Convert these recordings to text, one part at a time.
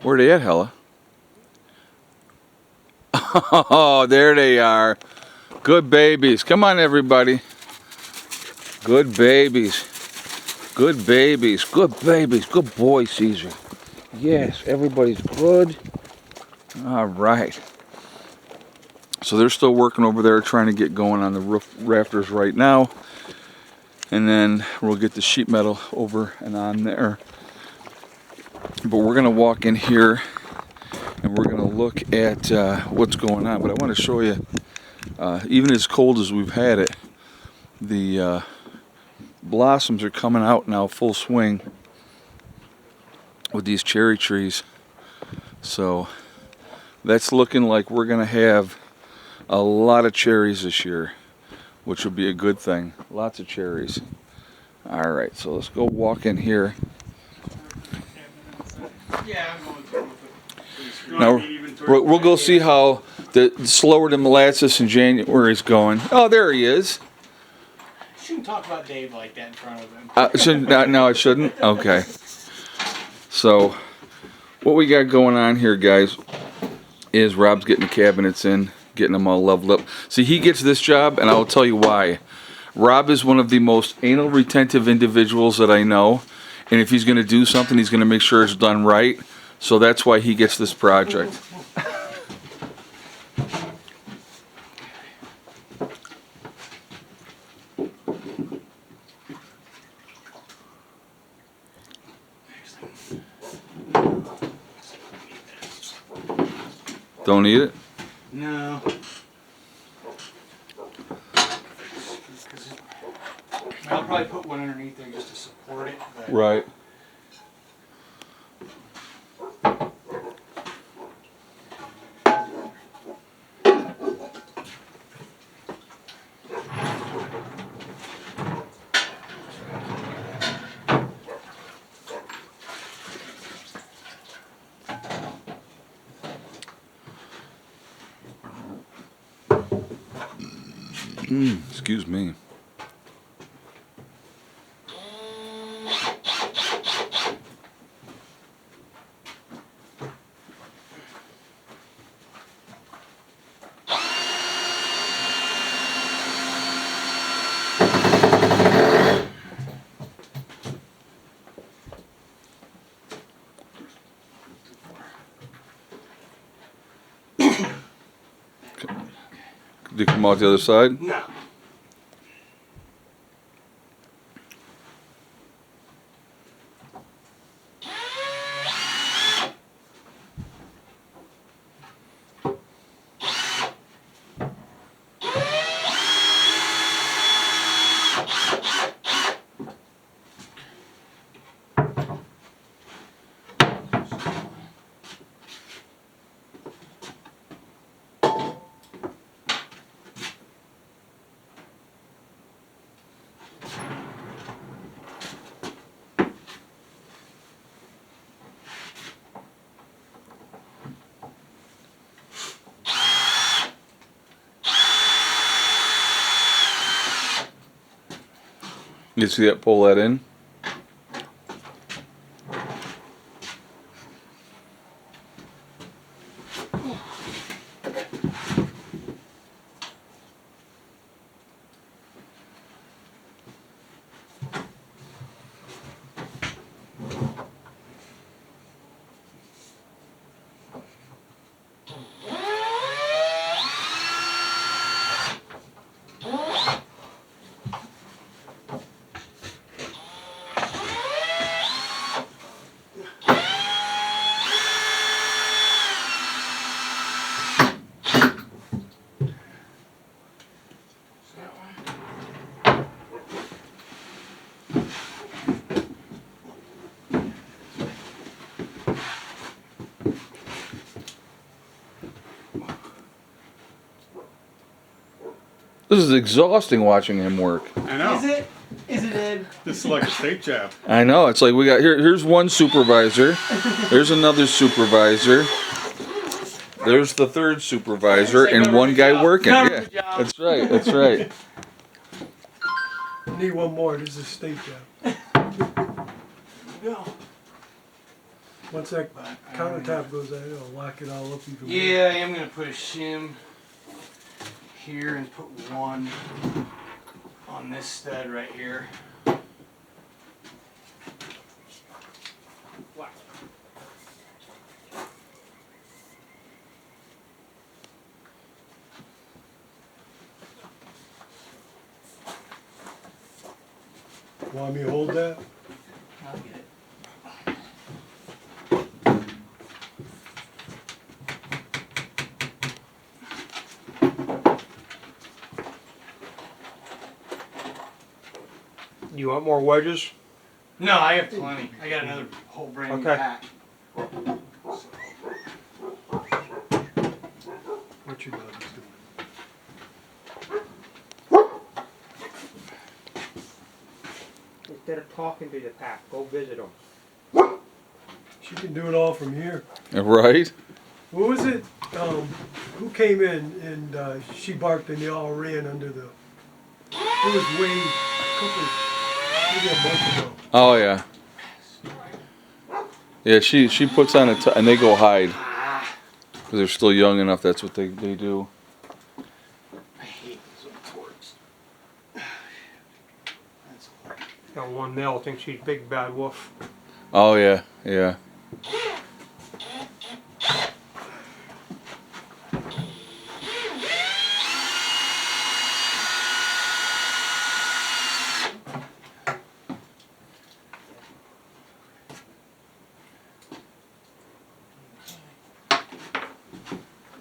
Where they at, Hella? Oh, there they are. Good babies. Come on, everybody. Good babies. Good babies. Good babies. Good boy, Caesar. Yes, everybody's good. All right. So they're still working over there trying to get going on the roof rafters right now. And then we'll get the sheet metal over and on there. But we're going to walk in here and we're going to look at what's going on. But I want to show you, even as cold as we've had it, the blossoms are coming out now full swing with these cherry trees. So that's looking like we're going to have a lot of cherries this year, which will be a good thing. Lots of cherries. All right, so let's go walk in here. Yeah, I'm going to. Now we'll go see how the slower than molasses in January is going. Oh, there he is. Shouldn't talk about Dave like that in front of him. No, I shouldn't. Okay. So what we got going on here, guys, is Rob's getting the cabinets in, getting them all leveled up. See, he gets this job, and I will tell you why. Rob is one of the most anal retentive individuals that I know, and if he's going to do something, he's going to make sure it's done right. So that's why he gets this project. Don't eat it? No. I'll probably put one underneath there just to support it. But Right. Excuse me. Did you come out the other side? no. You see that? Pull that in. This is exhausting watching him work. I know. Is it? Is it Ed? This is like a state job. I know. It's like we got here's one supervisor. There's another supervisor. There's the third supervisor and one guy working. Yeah, that's right. That's right. Need one more. This is a state job. No. Once that countertop goes in, it'll lock it all up even more. Yeah, I am gonna put a shim here and put one on this stud right here. Wow. Want me to hold that? I'll get it. You want more wedges? No, I have plenty. I got another whole brand new Okay. pack. What your dog is Instead of talking to the pack, go visit them. doing? She can do it all from here. Right? What was it? Who came in and she barked and they all ran under the. It was way maybe a month ago. Oh yeah. Yeah, she puts on and they go hide because they're still young enough. That's what they do. I hate those little torts. That's horrible. Got one male thinks she's big bad wolf. Oh yeah, yeah.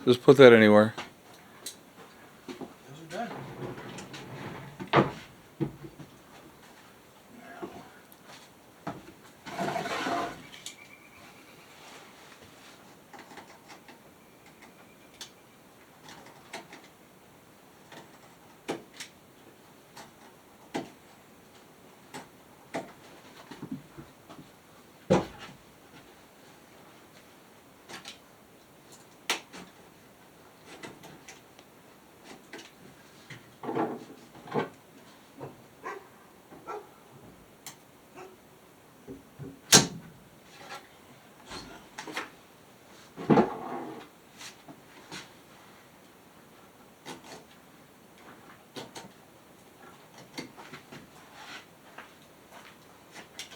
Just put that anywhere. Those are done.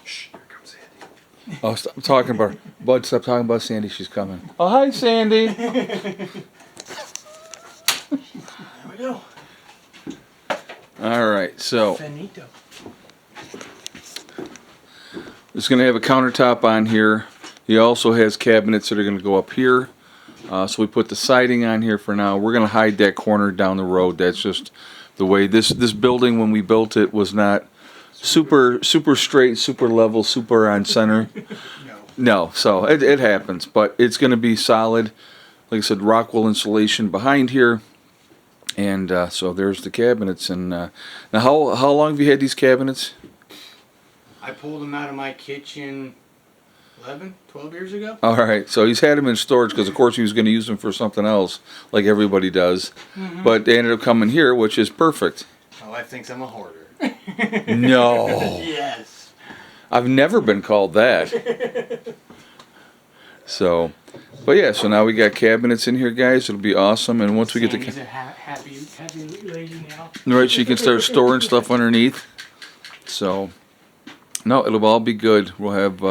Shh, here comes Andy. Oh, stop talking about her. Bud, stop talking about Sandy. She's coming. Oh, hi, Sandy. There we go. All right, so Finito. it's going to have a countertop on here. He also has cabinets that are going to go up here. So we put the siding on here for now. We're going to hide that corner down the road. That's just the way this building, when we built it, was not super straight, super level, super on center. No, so it happens, but it's going to be solid. Like I said, Rockwell insulation behind here, and so there's the cabinets. And now, how long have you had these cabinets? I pulled them out of my kitchen 11, 12 years ago. All right, so he's had them in storage because, of course, he was going to use them for something else, like everybody does. But they ended up coming here, which is perfect. My wife thinks I'm a hoarder. No, Yes. I've never been called that. So, but yeah, so now we got cabinets in here, guys. It'll be awesome. And once we get Sandy's the a happy lady now. right, she can start storing stuff underneath. So, no, it'll all be good. We'll have I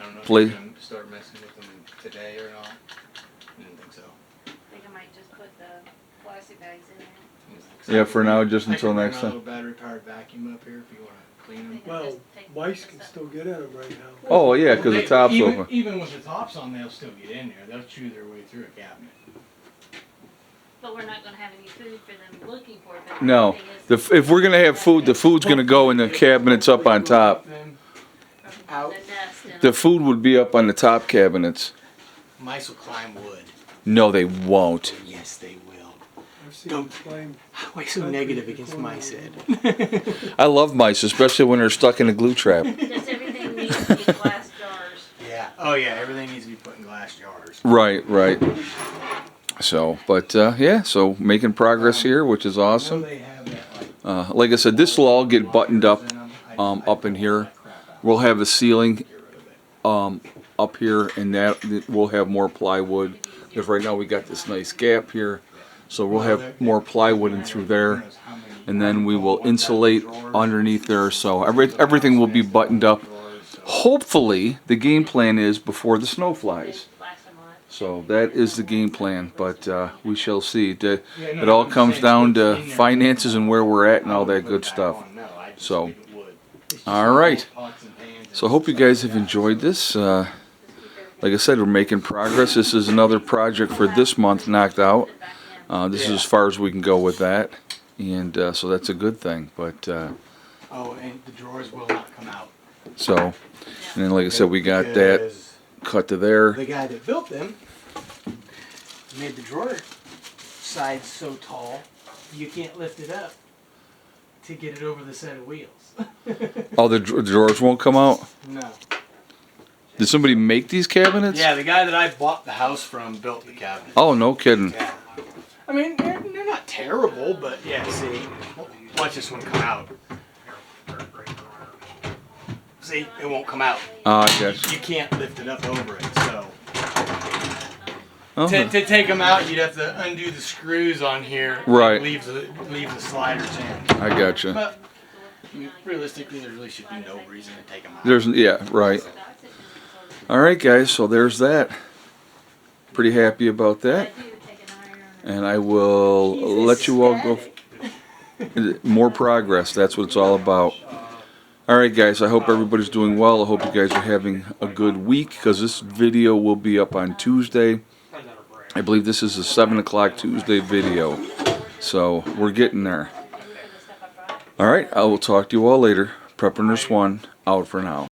don't know if Play- you're going to start messing with them today or not. I didn't think so. I think I might just put the plastic bags in there. I didn't think so. Yeah, for now, just I until can bring next my time. little battery-powered vacuum up here if you want to clean them. Well, mice can still get in them right now. Oh yeah, because the They- top's even, open. Even with the tops on, they'll still get in there. They'll chew their way through a cabinet. But we're not gonna have any food for them looking for it. But No, the thing is, if we're gonna have food, the food's gonna go in the cabinets up on top. Them, from out. the nest and The food would be up on the top cabinets. Mice will climb wood. No, they won't. Yes, they will. I've seen Don't- them climb. Why so negative against mice, Ed? I love mice, especially when they're stuck in a glue trap. just everything needs to be glass jars. Yeah. Oh yeah, everything needs to be put in glass jars. Right, right. So, but yeah, so making progress here, which is I know awesome. they have that, Like I said, this will all get buttoned up in 'em. up in here. We'll have a ceiling Get rid of it. up here, and that we'll have more plywood. Because right now we got this nice gap here, so we'll have more plywood in through there, and then we will insulate underneath there. So everything will be buttoned up. Hopefully, the game plan is before the snow flies. So that is the game plan, but we shall see. It all comes down to finances and where we're at and all that good stuff. So, all right. So I hope you guys have enjoyed this. Like I said, we're making progress. This is another project for this month knocked out. This is as far as we can go with that, and so that's a good thing. But Oh, and the drawers will not come out. so, and then like I said, we got that Because cut to there. the guy that built them made the drawer sides so tall you can't lift it up to get it over the set of wheels. Oh, the drawers won't come out. No. Did somebody make these cabinets? Yeah, the guy that I bought the house from built the cabinet. Oh, no kidding. Yeah. I mean, they're not terrible, but yeah, see, watch this one come out. See, it won't come out. I guess. You can't lift it up over it, so. Oh. To take them out, you'd have to undo the screws on here. Right. Leave the sliders in. I gotcha. But I mean, realistically, there really should be no reason to take them out. Yeah, right. All right, guys. So there's that. Pretty happy about that. And I will let you all go. More progress. That's what it's all about. All right, guys. I hope everybody's doing well. I hope you guys are having a good week, because this video will be up on Tuesday. I believe this is a 7 o'clock Tuesday video. So we're getting there. All right. I will talk to you all later. Prepper Nurse 1 out for now.